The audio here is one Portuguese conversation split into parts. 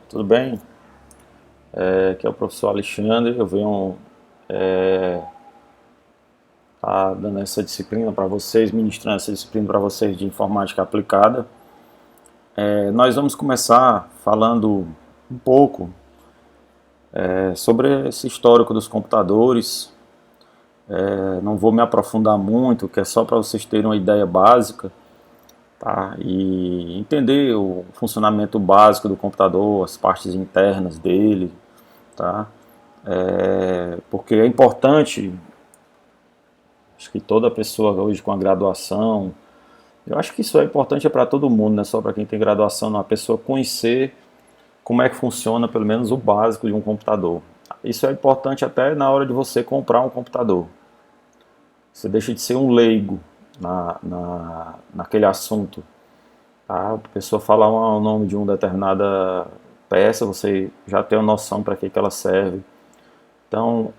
tudo bem? Aqui é o professor Alexandre, eu venho tá dando essa disciplina para vocês, ministrando essa disciplina para vocês de informática aplicada. Nós vamos começar falando um pouco sobre esse histórico dos computadores. Não vou me aprofundar muito, que é só para vocês terem uma ideia básica, tá? E entender o funcionamento básico do computador, as partes internas dele, tá? Porque é importante, acho que toda pessoa hoje com a graduação, eu acho que isso é importante para todo mundo, não é só para quem tem graduação, não, a pessoa conhecer como é que funciona pelo menos o básico de um computador. Isso é importante até na hora de você comprar um computador. Você deixa de ser um leigo naquele assunto. Tá? A pessoa falar o nome de uma determinada peça, você já tem uma noção para que ela serve. Então,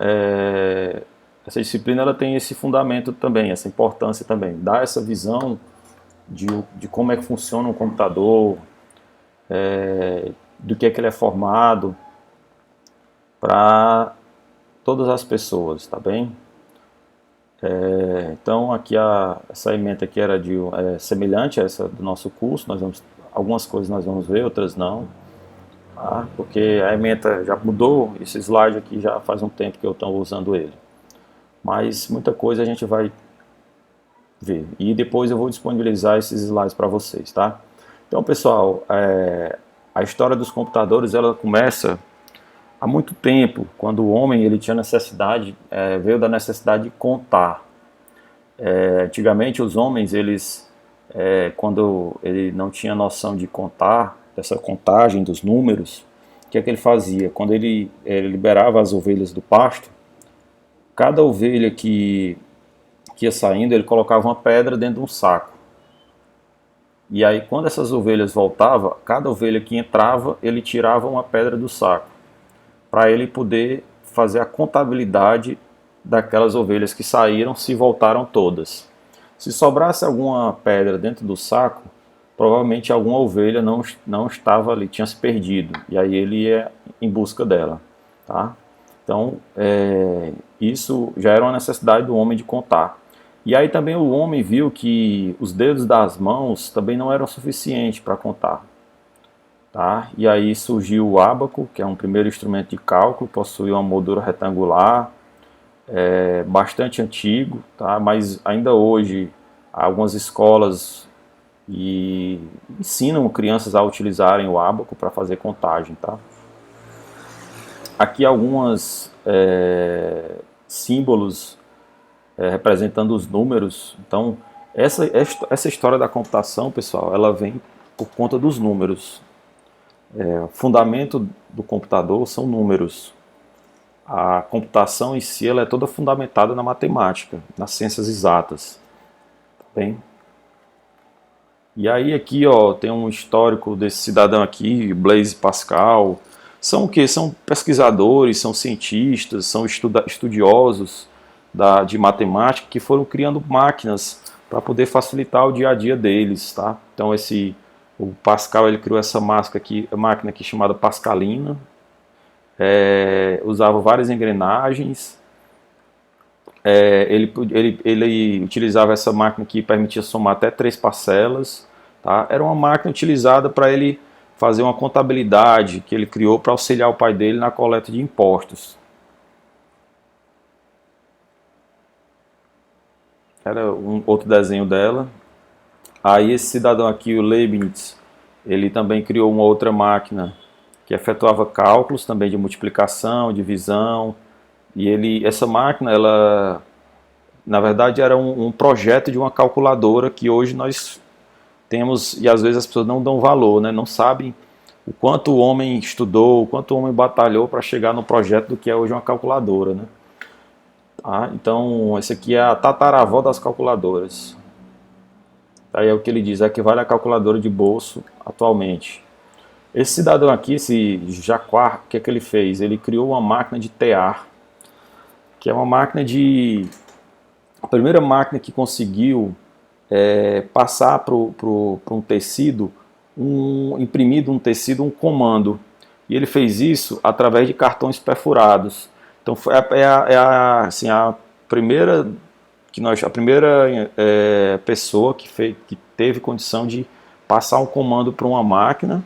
essa disciplina ela tem esse fundamento também, essa importância também, dá essa visão de como é que funciona um computador, do que é que ele é formado, para todas as pessoas, tá bem? Então, aqui essa ementa aqui era semelhante a essa do nosso curso, algumas coisas nós vamos ver, outras não. Tá? Porque a ementa já mudou, esse slide aqui já faz um tempo que eu estou usando ele. Mas muita coisa a gente vai ver. E depois eu vou disponibilizar esses slides para vocês, tá? Então, pessoal, a história dos computadores ela começa há muito tempo, quando o homem ele tinha necessidade, veio da necessidade de contar. Antigamente os homens, quando ele não tinha noção de contar, dessa contagem dos números, o que é que ele fazia? Quando ele liberava as ovelhas do pasto, cada ovelha que ia saindo, ele colocava uma pedra dentro de um saco. E aí, quando essas ovelhas voltavam, cada ovelha que entrava, ele tirava uma pedra do saco, para ele poder fazer a contabilidade daquelas ovelhas que saíram, se voltaram todas. Se sobrasse alguma pedra dentro do saco, provavelmente alguma ovelha não estava ali, tinha se perdido, e aí ele ia em busca dela. Tá? Então, isso já era uma necessidade do homem de contar. E aí também o homem viu que os dedos das mãos também não eram suficientes para contar. Tá? E aí surgiu o ábaco, que é um primeiro instrumento de cálculo, possui uma moldura retangular, bastante antigo, tá? Mas ainda hoje algumas escolas ensinam crianças a utilizarem o ábaco para fazer contagem. Tá? Aqui alguns símbolos representando os números. Então, essa história da computação, pessoal, ela vem por conta dos números. O fundamento do computador são números. A computação em si ela é toda fundamentada na matemática, nas ciências exatas. Tá bem? E aí aqui tem um histórico desse cidadão aqui, Blaise Pascal. São o quê? São pesquisadores, são cientistas, são estudiosos de matemática que foram criando máquinas para poder facilitar o dia a dia deles. Tá? Então o Pascal ele criou essa máquina aqui chamada Pascalina. Usava várias engrenagens. Ele utilizava essa máquina que permitia somar até 3 parcelas. Tá? Era uma máquina utilizada para ele fazer uma contabilidade que ele criou para auxiliar o pai dele na coleta de impostos. Era outro desenho dela. Aí esse cidadão aqui, o Leibniz, ele também criou uma outra máquina que efetuava cálculos também de multiplicação, divisão. E essa máquina, ela, na verdade, era um projeto de uma calculadora que hoje nós temos, e às vezes as pessoas não dão valor, né? Não sabem o quanto o homem estudou, o quanto o homem batalhou para chegar no projeto do que é hoje uma calculadora. Né? Tá? Então, esse aqui é a tataravó das calculadoras. Aí é o que ele diz, equivale à calculadora de bolso atualmente. Esse cidadão aqui, esse Jacquard, o que é que ele fez? Ele criou uma máquina de tear, que é uma máquina a primeira máquina que conseguiu passar para um tecido, imprimido um tecido, um comando. E ele fez isso através de cartões perfurados. Então foi assim, a primeira a primeira pessoa que teve condição de passar um comando para uma máquina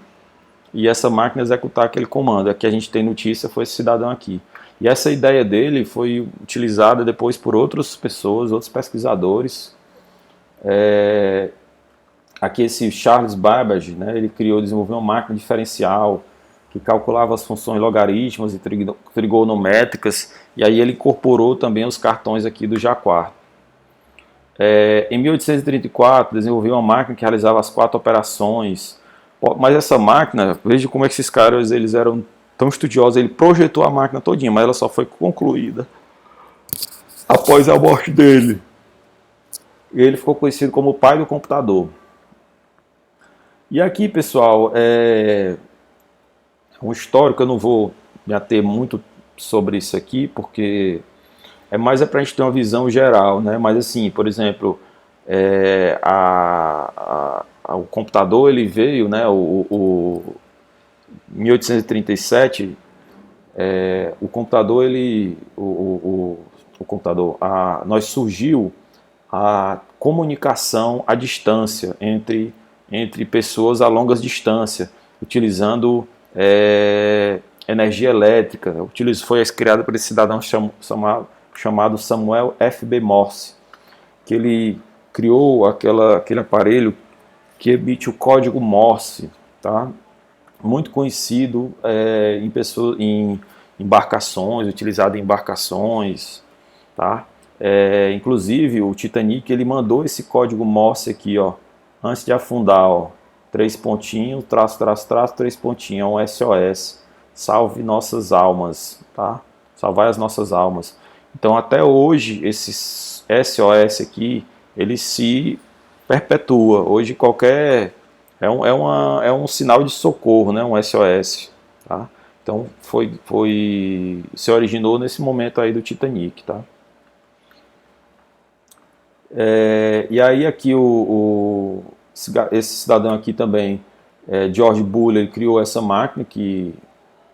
e essa máquina executar aquele comando. Aqui a gente tem notícia, foi esse cidadão aqui. E essa ideia dele foi utilizada depois por outras pessoas, outros pesquisadores. Aqui esse Charles Babbage, né, ele desenvolveu uma máquina diferencial que calculava as funções logarítmicas e trigonométricas, e aí ele incorporou também os cartões aqui do Jacquard. Em 1834, desenvolveu uma máquina que realizava as 4 operações, mas essa máquina, veja como é que esses caras eles eram tão estudiosos, ele projetou a máquina todinha, mas ela só foi concluída após a morte dele. E ele ficou conhecido como o pai do computador. E aqui, pessoal, um histórico, eu não vou me ater muito sobre isso aqui, porque é para a gente ter uma visão geral, né? Mas assim, por exemplo, o computador ele veio, né? Em 1837, o computador nós surgiu a comunicação à distância entre pessoas a longas distâncias, utilizando energia elétrica. Foi criado por esse cidadão chamado Samuel F.B. Morse, que ele criou aquele aparelho que emite o código Morse, tá? Muito conhecido em embarcações, utilizado em embarcações, tá? Inclusive o Titanic ele mandou esse código Morse aqui, ó, antes de afundar, ó, 3 pontinhos, traço, 3 pontinhos, é um SOS, salve nossas almas, tá? Salvar as nossas almas. Então até hoje esses SOS aqui, ele se perpetua. Hoje qualquer é um sinal de socorro, né? Um SOS, tá? Então se originou nesse momento aí do Titanic, tá? E aí aqui esse cidadão aqui também, George Buller, ele criou essa máquina que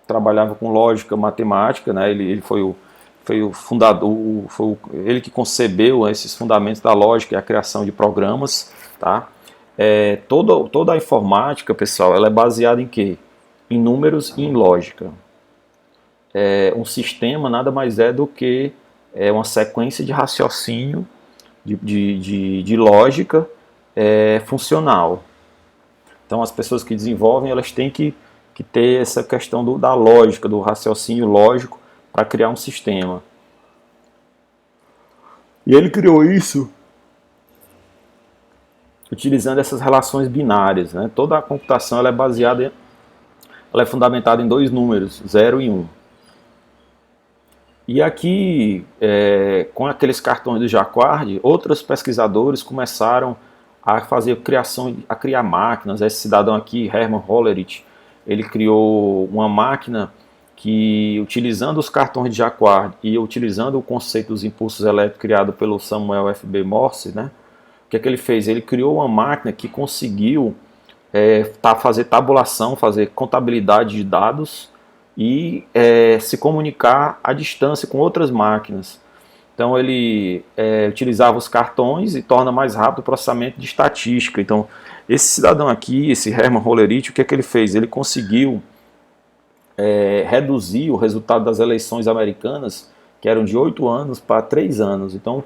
trabalhava com lógica matemática, né? Ele foi o fundador, ele que concebeu esses fundamentos da lógica e a criação de programas, tá? Toda a informática, pessoal, ela é baseada em quê? Em números e em lógica. Um sistema nada mais é do que uma sequência de raciocínio de lógica funcional. Então as pessoas que desenvolvem, elas têm que ter essa questão da lógica, do raciocínio lógico para criar um sistema. E ele criou isso utilizando essas relações binárias, né? Toda a computação ela é fundamentada em 2 números, 0 e 1. E aqui, com aqueles cartões do Jacquard, outros pesquisadores começaram a criar máquinas. Esse cidadão aqui, Hermann Hollerith, ele criou uma máquina que, utilizando os cartões de Jacquard e utilizando o conceito dos impulsos elétricos criado pelo Samuel F.B. Morse, né? O que é que ele fez? Ele criou uma máquina que conseguiu fazer tabulação, fazer contabilidade de dados e se comunicar à distância com outras máquinas. Então ele utilizava os cartões e torna mais rápido o processamento de estatística. Então esse cidadão aqui, esse Hermann Hollerith, o que é que ele fez? Ele conseguiu reduzir o resultado das eleições americanas, que eram de 8 anos para 3 anos. Então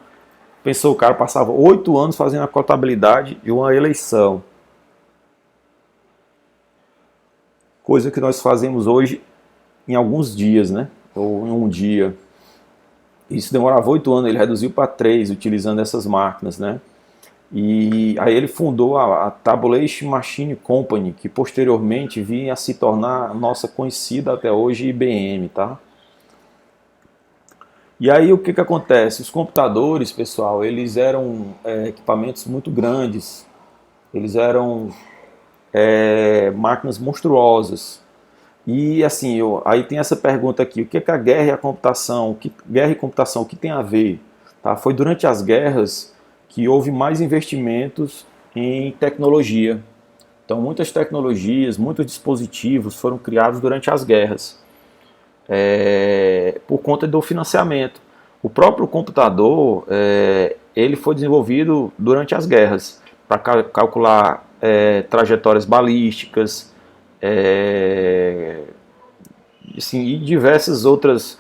pensou, o cara passava 8 anos fazendo a contabilidade de uma eleição. Coisa que nós fazemos hoje em alguns dias, né? Ou em um dia. Isso demorava 8 anos, ele reduziu para 3, utilizando essas máquinas, né? E aí ele fundou a Tabulation Machine Company, que posteriormente vinha a se tornar a nossa conhecida até hoje IBM, tá? E aí o que acontece? Os computadores, pessoal, eles eram equipamentos muito grandes, eles eram máquinas monstruosas. E assim, aí tem essa pergunta aqui, o que é a guerra e a computação? Guerra e computação, o que tem a ver? Tá? Foi durante as guerras que houve mais investimentos em tecnologia. Então, muitas tecnologias, muitos dispositivos foram criados durante as guerras, por conta do financiamento. O próprio computador, ele foi desenvolvido durante as guerras, para calcular trajetórias balísticas, assim, e diversos outros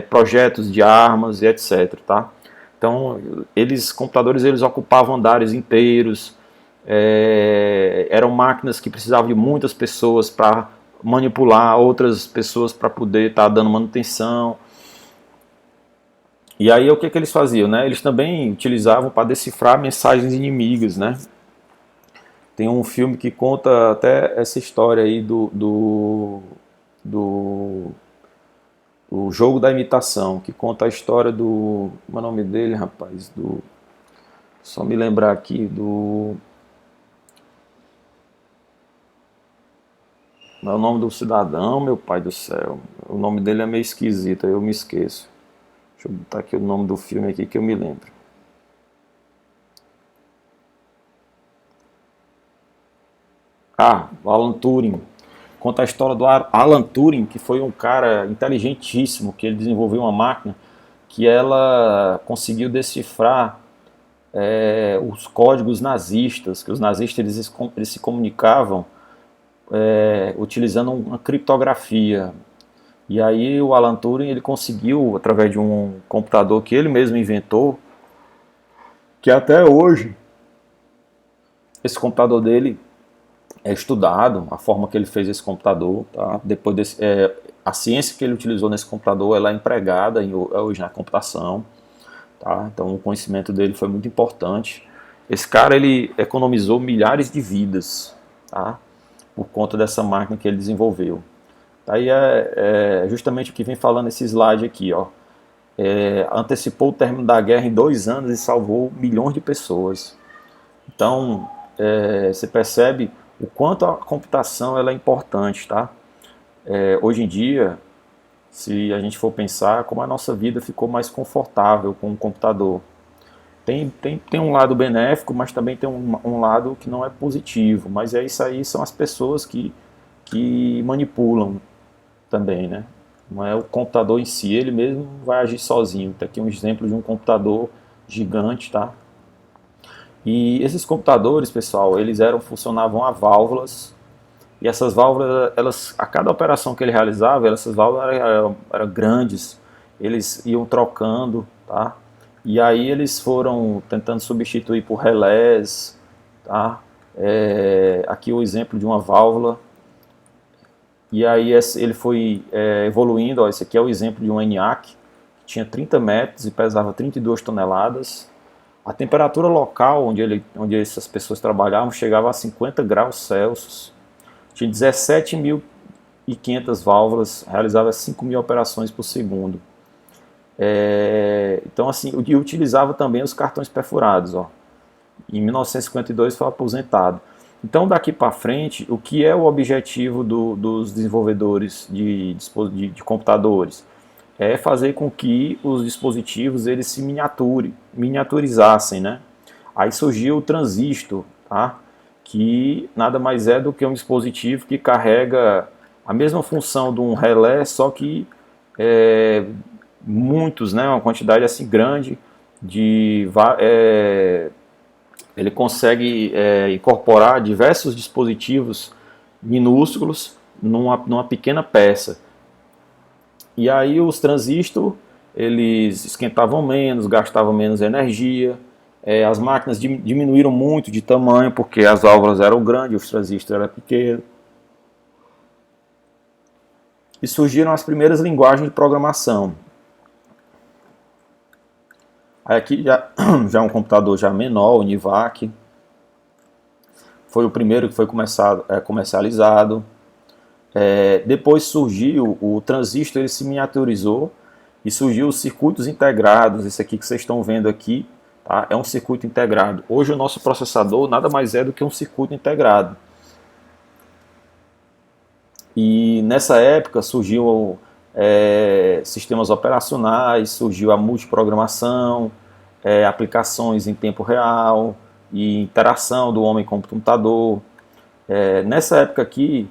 projetos de armas e etc. Tá? Então, computadores eles ocupavam andares inteiros, eram máquinas que precisavam de muitas pessoas para manipular outras pessoas para poder estar dando manutenção. E aí o que eles faziam, né? Eles também utilizavam para decifrar mensagens inimigas, né? Tem um filme que conta até essa história aí do o jogo da imitação, que conta a história do, como é o nome dele, rapaz, só me lembrar aqui não é o nome do cidadão, meu pai do céu. O nome dele é meio esquisito, aí eu me esqueço. Deixa eu botar aqui o nome do filme aqui que eu me lembro. O Alan Turing. Conta a história do Alan Turing, que foi um cara inteligentíssimo, que ele desenvolveu uma máquina que ela conseguiu decifrar os códigos nazistas, que os nazistas eles se comunicavam utilizando uma criptografia. E aí o Alan Turing ele conseguiu, através de um computador que ele mesmo inventou, que até hoje esse computador dele é estudado, a forma que ele fez esse computador, tá? Depois a ciência que ele utilizou nesse computador ela é empregada hoje na computação, tá? Então o conhecimento dele foi muito importante. Esse cara ele economizou milhares de vidas, tá? Por conta dessa máquina que ele desenvolveu. Aí é justamente o que vem falando esse slide aqui, ó. Antecipou o término da guerra em 2 anos e salvou milhões de pessoas. Então, você percebe o quanto a computação ela é importante, tá? Hoje em dia, se a gente for pensar como a nossa vida ficou mais confortável com o computador. Tem um lado benéfico, mas também tem um lado que não é positivo. Mas isso aí são as pessoas que manipulam também, né? Não é o computador em si, ele mesmo vai agir sozinho. Tem aqui um exemplo de um computador gigante, tá? E esses computadores, pessoal, funcionavam a válvulas, e essas válvulas, a cada operação que ele realizava, essas válvulas eram grandes, eles iam trocando, tá? E aí eles foram tentando substituir por relés, tá? Aqui o exemplo de uma válvula. E aí ele foi evoluindo, ó, esse aqui é o exemplo de um ENIAC, que tinha 30 metros e pesava 32 toneladas. A temperatura local onde essas pessoas trabalhavam chegava a 50 graus Celsius. Tinha 17.500 válvulas, realizava 5.000 operações por segundo. Então, assim, e utilizava também os cartões perfurados. Ó. Em 1952 foi aposentado. Então, daqui para frente, o que é o objetivo dos desenvolvedores de computadores? É fazer com que os dispositivos eles se miniaturizassem, né? Aí surgiu o transistor, tá? Que nada mais é do que um dispositivo que carrega a mesma função de um relé, só que muitos, né? Uma quantidade assim grande ele consegue incorporar diversos dispositivos minúsculos numa pequena peça. E aí os transistores, eles esquentavam menos, gastavam menos energia, as máquinas diminuíram muito de tamanho, porque as válvulas eram grandes, os transistores eram pequenos. E surgiram as primeiras linguagens de programação. Aí aqui já um computador já menor, o UNIVAC. Foi o primeiro que foi comercializado. Depois surgiu o transistor, ele se miniaturizou e surgiu os circuitos integrados. Esse aqui que vocês estão vendo aqui, tá? É um circuito integrado. Hoje o nosso processador nada mais é do que um circuito integrado. E nessa época surgiu sistemas operacionais, surgiu a multiprogramação, aplicações em tempo real e interação do homem com o computador. Nessa época aqui,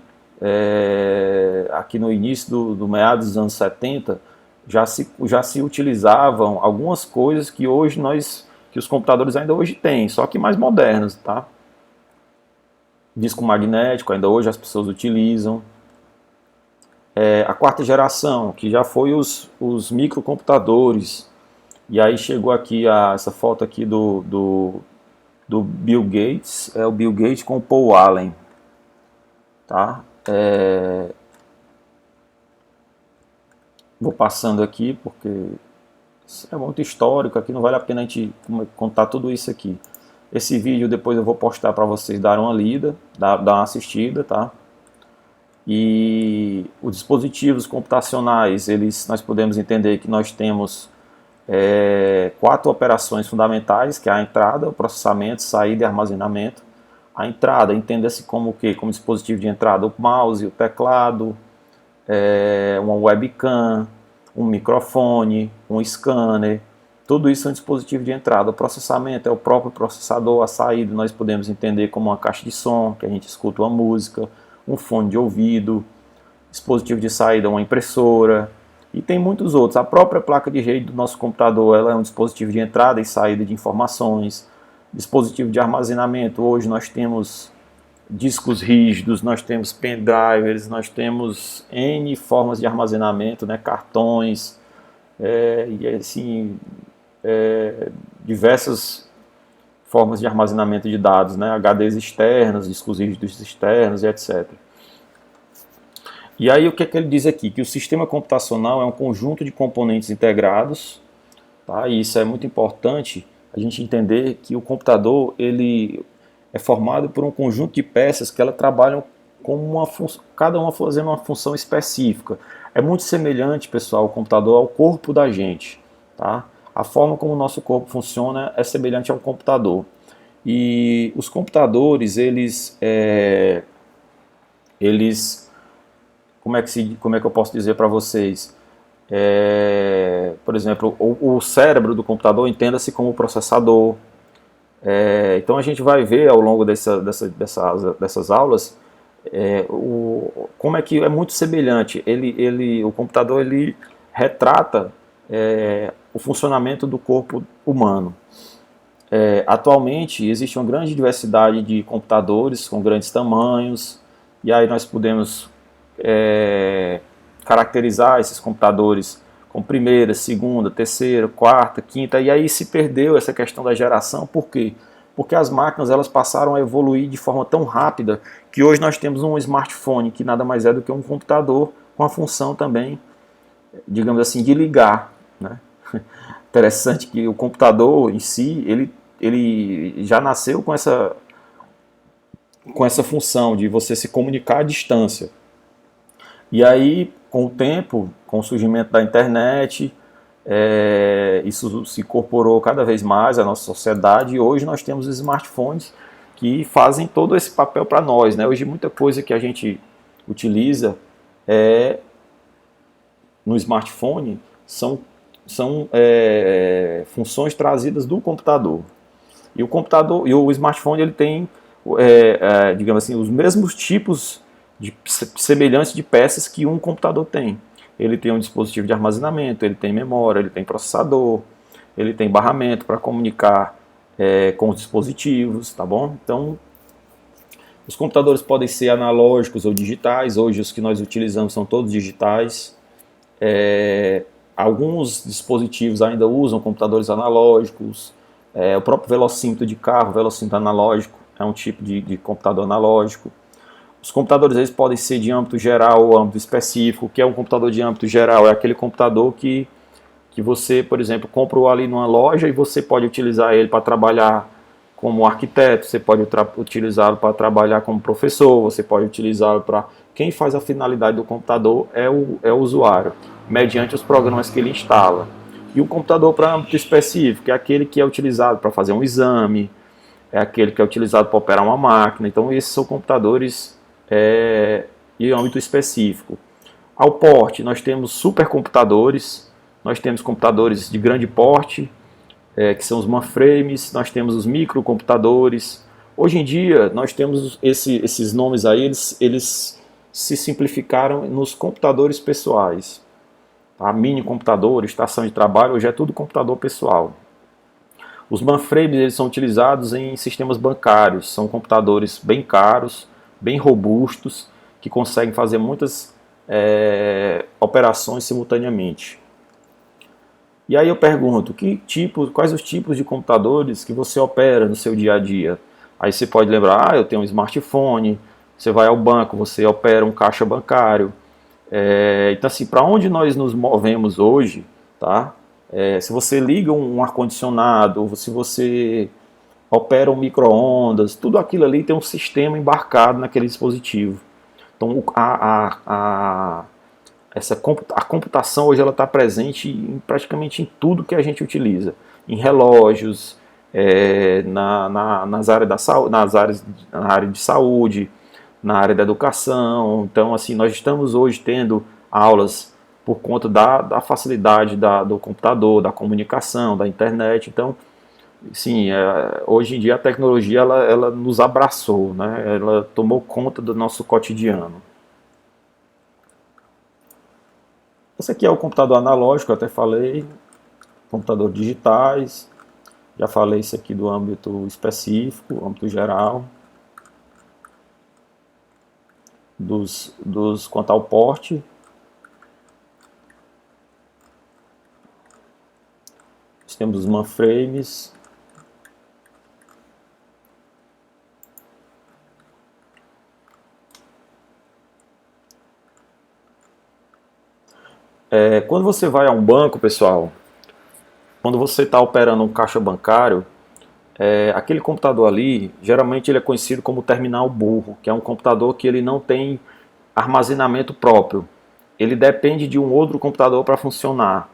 aqui no início do meados dos anos 70, já se utilizavam algumas coisas que hoje que os computadores ainda hoje têm, só que mais modernos, tá? Disco magnético, ainda hoje as pessoas utilizam. A quarta geração, que já foi os microcomputadores, e aí chegou aqui essa foto aqui do Bill Gates, o Bill Gates com o Paul Allen, tá? Vou passando aqui porque é muito histórico, aqui não vale a pena a gente contar tudo isso aqui. Esse vídeo depois eu vou postar para vocês darem uma lida, dar uma assistida, tá? E os dispositivos computacionais, nós podemos entender que nós temos 4 operações fundamentais, que é a entrada, o processamento, saída e armazenamento. A entrada, entenda-se como o quê? Como dispositivo de entrada, o mouse, o teclado, uma webcam, um microfone, um scanner, tudo isso é um dispositivo de entrada. O processamento é o próprio processador. A saída nós podemos entender como uma caixa de som, que a gente escuta uma música, um fone de ouvido, dispositivo de saída, uma impressora, e tem muitos outros. A própria placa de rede do nosso computador, ela é um dispositivo de entrada e saída de informações. Dispositivo de armazenamento, hoje nós temos discos rígidos, nós temos pendrives, nós temos N formas de armazenamento, né, cartões, e assim, diversas formas de armazenamento de dados, né, HDs externos, discos rígidos externos e etc. E aí o que é que ele diz aqui? Que o sistema computacional é um conjunto de componentes integrados, tá? E isso é muito importante a gente entender que o computador ele é formado por um conjunto de peças que elas trabalham com cada uma fazendo uma função específica. É muito semelhante, pessoal, o computador ao corpo da gente, tá? A forma como o nosso corpo funciona é semelhante ao computador. E os computadores, eles como é que eu posso dizer para vocês? Por exemplo, o cérebro do computador entenda-se como processador. Então a gente vai ver ao longo dessas aulas como é que é muito semelhante. O computador ele retrata o funcionamento do corpo humano. Atualmente existe uma grande diversidade de computadores com grandes tamanhos, e aí nós podemos caracterizar esses computadores com primeira, segunda, terceira, quarta, quinta, e aí se perdeu essa questão da geração. Por quê? Porque as máquinas elas passaram a evoluir de forma tão rápida que hoje nós temos um smartphone que nada mais é do que um computador com a função também, digamos assim, de ligar, né? Interessante que o computador em si, ele já nasceu com essa função de você se comunicar à distância. E aí, com o tempo, com o surgimento da internet, isso se incorporou cada vez mais à nossa sociedade, e hoje nós temos os smartphones que fazem todo esse papel para nós, né? Hoje muita coisa que a gente utiliza no smartphone são funções trazidas do computador. E o smartphone ele tem, digamos assim, os mesmos tipos de semelhantes de peças que um computador tem. Ele tem um dispositivo de armazenamento, ele tem memória, ele tem processador, ele tem barramento para comunicar com os dispositivos, tá bom? Então, os computadores podem ser analógicos ou digitais. Hoje os que nós utilizamos são todos digitais. Alguns dispositivos ainda usam computadores analógicos. O próprio velocímetro de carro, velocímetro analógico, é um tipo de computador analógico. Os computadores eles podem ser de âmbito geral ou âmbito específico. O que é um computador de âmbito geral? É aquele computador que você, por exemplo, comprou ali numa loja e você pode utilizar ele para trabalhar como arquiteto, você pode utilizá-lo para trabalhar como professor, você pode utilizá-lo para... Quem faz a finalidade do computador é o usuário, mediante os programas que ele instala. E o computador para âmbito específico é aquele que é utilizado para fazer um exame, é aquele que é utilizado para operar uma máquina. Então esses são computadores em âmbito específico. Ao porte, nós temos supercomputadores, nós temos computadores de grande porte, que são os mainframes, nós temos os microcomputadores, Hoje em dia, nós temos esses nomes aí, eles se simplificaram nos computadores pessoais. Tá? Mini computador, estação de trabalho, hoje é tudo computador pessoal. Os mainframes eles são utilizados em sistemas bancários, são computadores bem caros, bem robustos, que conseguem fazer muitas operações simultaneamente. E aí eu pergunto, quais os tipos de computadores que você opera no seu dia a dia? Aí você pode lembrar, eu tenho um smartphone, você vai ao banco, você opera um caixa bancário. Então assim, para onde nós nos movemos hoje, tá? Se você liga um ar-condicionado, se você opera um micro-ondas, tudo aquilo ali tem um sistema embarcado naquele dispositivo. Então a computação hoje ela está presente praticamente em tudo que a gente utiliza, em relógios, na área de saúde, na área da educação. Então, assim, nós estamos hoje tendo aulas por conta da facilidade do computador, da comunicação, da internet. Então, sim, hoje em dia a tecnologia ela nos abraçou, né? Ela tomou conta do nosso cotidiano. Esse aqui é o computador analógico, eu até falei, computador digitais, já falei isso aqui do âmbito específico, âmbito geral, quanto ao porte. Nós temos os mainframes. Quando você vai a um banco, pessoal, quando você está operando um caixa bancário, aquele computador ali, geralmente ele é conhecido como terminal burro, que é um computador que ele não tem armazenamento próprio. Ele depende de um outro computador para funcionar.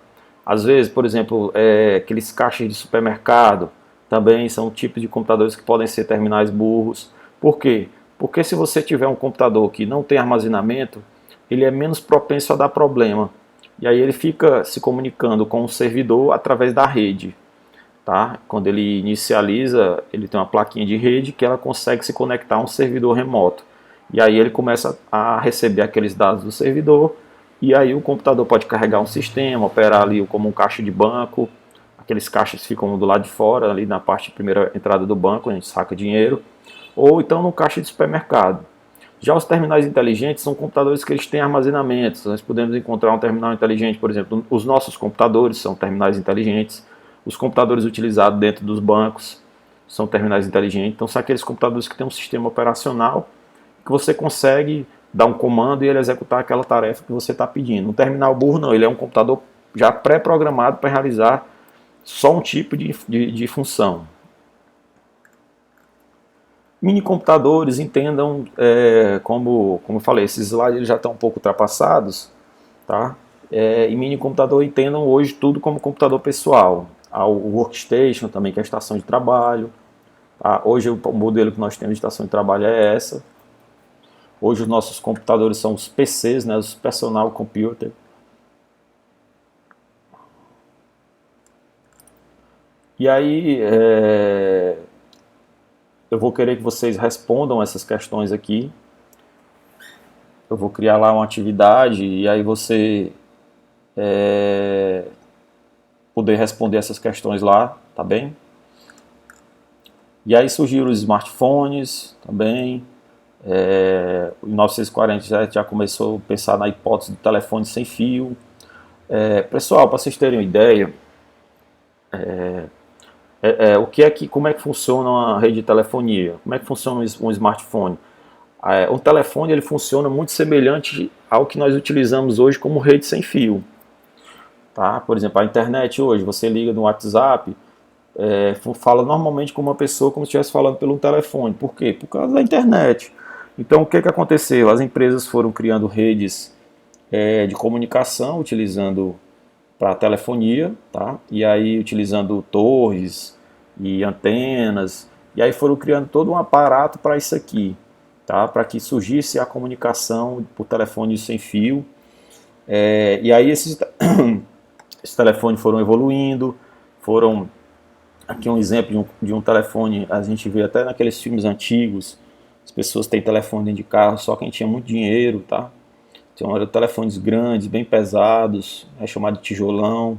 Às vezes, por exemplo, aqueles caixas de supermercado também são tipos de computadores que podem ser terminais burros. Por quê? Porque se você tiver um computador que não tem armazenamento, ele é menos propenso a dar problema. E aí ele fica se comunicando com o servidor através da rede. Tá? Quando ele inicializa, ele tem uma plaquinha de rede que ela consegue se conectar a um servidor remoto. E aí ele começa a receber aqueles dados do servidor, e aí o computador pode carregar um sistema, operar ali como um caixa de banco. Aqueles caixas ficam do lado de fora, ali na parte de primeira entrada do banco, a gente saca dinheiro. Ou então no caixa de supermercado. Já os terminais inteligentes são computadores que eles têm armazenamento. Nós podemos encontrar um terminal inteligente, por exemplo, os nossos computadores são terminais inteligentes. Os computadores utilizados dentro dos bancos são terminais inteligentes. Então são aqueles computadores que têm um sistema operacional que você consegue dar um comando e ele executar aquela tarefa que você está pedindo. Um terminal burro não, ele é um computador já pré-programado para realizar só um tipo de função. Mini computadores, entendam, como eu falei, esses slides eles já estão um pouco ultrapassados, tá? E mini computador entendam hoje tudo como computador pessoal. O workstation também, que é a estação de trabalho. Tá? Hoje o modelo que nós temos de estação de trabalho é essa. Hoje os nossos computadores são os PCs, né, os Personal Computer. E aí, eu vou querer que vocês respondam essas questões aqui. Eu vou criar lá uma atividade e aí você poder responder essas questões lá, tá bem? E aí surgiram os smartphones também. O 1947 já começou a pensar na hipótese do telefone sem fio. Pessoal, para vocês terem uma ideia, como é que funciona uma rede de telefonia? Como é que funciona um smartphone? O telefone ele funciona muito semelhante ao que nós utilizamos hoje como rede sem fio. Tá? Por exemplo, a internet hoje, você liga no WhatsApp, fala normalmente com uma pessoa como se estivesse falando pelo telefone. Por quê? Por causa da internet. Então o que aconteceu? As empresas foram criando redes de comunicação utilizando para telefonia, tá? E aí utilizando torres e antenas, e aí foram criando todo um aparato para isso aqui, tá? Para que surgisse a comunicação por telefone sem fio. E aí esses telefones foram evoluindo, foram Aqui um exemplo de um telefone, a gente vê até naqueles filmes antigos, as pessoas têm telefone dentro de carro, só quem tinha muito dinheiro, tá? Então eram telefones grandes, bem pesados, é chamado de tijolão.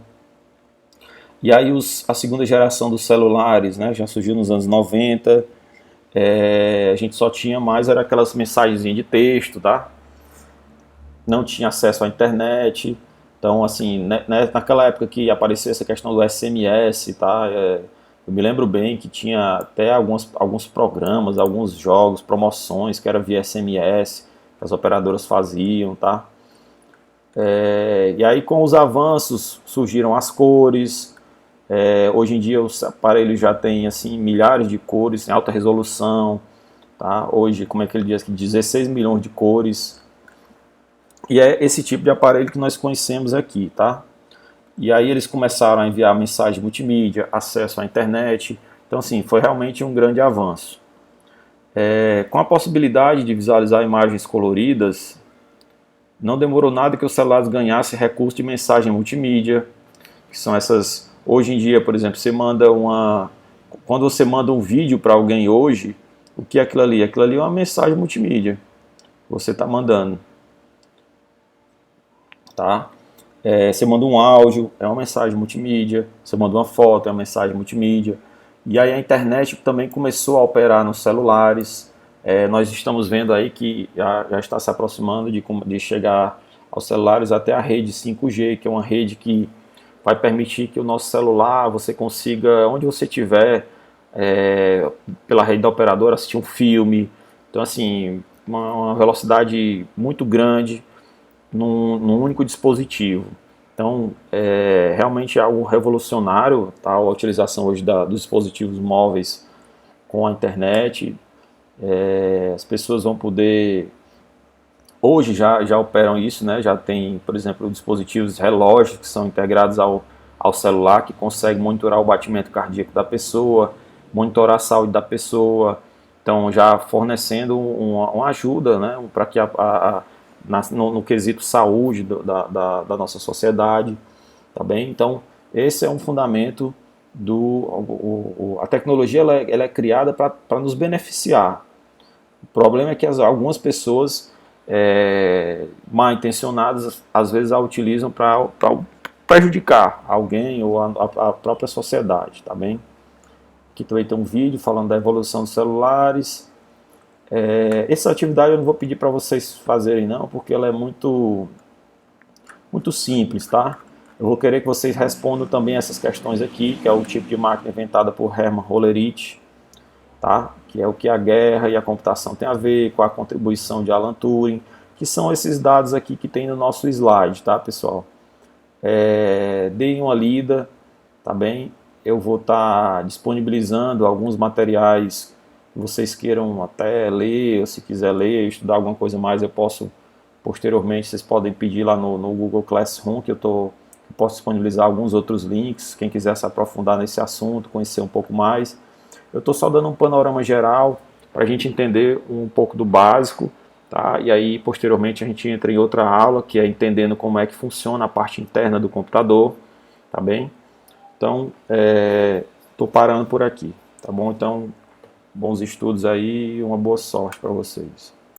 E aí a segunda geração dos celulares, né, já surgiu nos anos 90, a gente só tinha mais, era aquelas mensagens de texto, tá? Não tinha acesso à internet. Então, assim, naquela época que apareceu essa questão do SMS, tá? Eu me lembro bem que tinha até alguns programas, alguns jogos, promoções que era via SMS, que as operadoras faziam, tá? E aí com os avanços surgiram as cores. Hoje em dia os aparelhos já têm assim milhares de cores em alta resolução, tá? Hoje, como é que ele diz aqui, 16 milhões de cores. E é esse tipo de aparelho que nós conhecemos aqui, tá? E aí eles começaram a enviar mensagem multimídia, acesso à internet. Então, assim, foi realmente um grande avanço. Com a possibilidade de visualizar imagens coloridas, não demorou nada que os celulares ganhassem recurso de mensagem multimídia, que são essas. Hoje em dia, por exemplo, você manda uma. Quando você manda um vídeo para alguém hoje, o que é aquilo ali? Aquilo ali é uma mensagem multimídia. Você está mandando, tá? Você manda um áudio, é uma mensagem multimídia. Você manda uma foto, é uma mensagem multimídia. E aí a internet também começou a operar nos celulares. Nós estamos vendo aí que já está se aproximando de chegar aos celulares até a rede 5G, que é uma rede que vai permitir que o nosso celular você consiga, onde você estiver, pela rede da operadora, assistir um filme. Então, assim, uma velocidade muito grande num único dispositivo. Então, realmente é algo revolucionário, tá? A utilização hoje dos dispositivos móveis com a internet. As pessoas vão poder, hoje já operam isso, né? Já tem, por exemplo, dispositivos relógios que são integrados ao celular, que conseguem monitorar o batimento cardíaco da pessoa, monitorar a saúde da pessoa. Então, já fornecendo uma ajuda, né? Para que no quesito saúde da nossa sociedade, tá bem? Então, esse é um fundamento a tecnologia ela é criada para nos beneficiar. O problema é que algumas pessoas mal intencionadas às vezes a utilizam para prejudicar alguém ou a própria sociedade, tá bem? Aqui também tem um vídeo falando da evolução dos celulares. Essa atividade eu não vou pedir para vocês fazerem não, porque ela é muito simples, tá? Eu vou querer que vocês respondam também essas questões aqui, que é o tipo de máquina inventada por Hermann Hollerith, tá? Que é o que a guerra e a computação tem a ver, com a contribuição de Alan Turing, que são esses dados aqui que tem no nosso slide, tá, pessoal? Deem uma lida, tá bem? Eu vou estar disponibilizando alguns materiais que vocês queiram até ler, ou se quiser ler, estudar alguma coisa mais, eu posso, posteriormente, vocês podem pedir lá no Google Classroom, que eu posso disponibilizar alguns outros links, quem quiser se aprofundar nesse assunto, conhecer um pouco mais. Eu estou só dando um panorama geral para a gente entender um pouco do básico, tá? E aí, posteriormente, a gente entra em outra aula, que é entendendo como é que funciona a parte interna do computador, tá bem? Então, estou parando por aqui, tá bom? Então, bons estudos aí e uma boa sorte para vocês.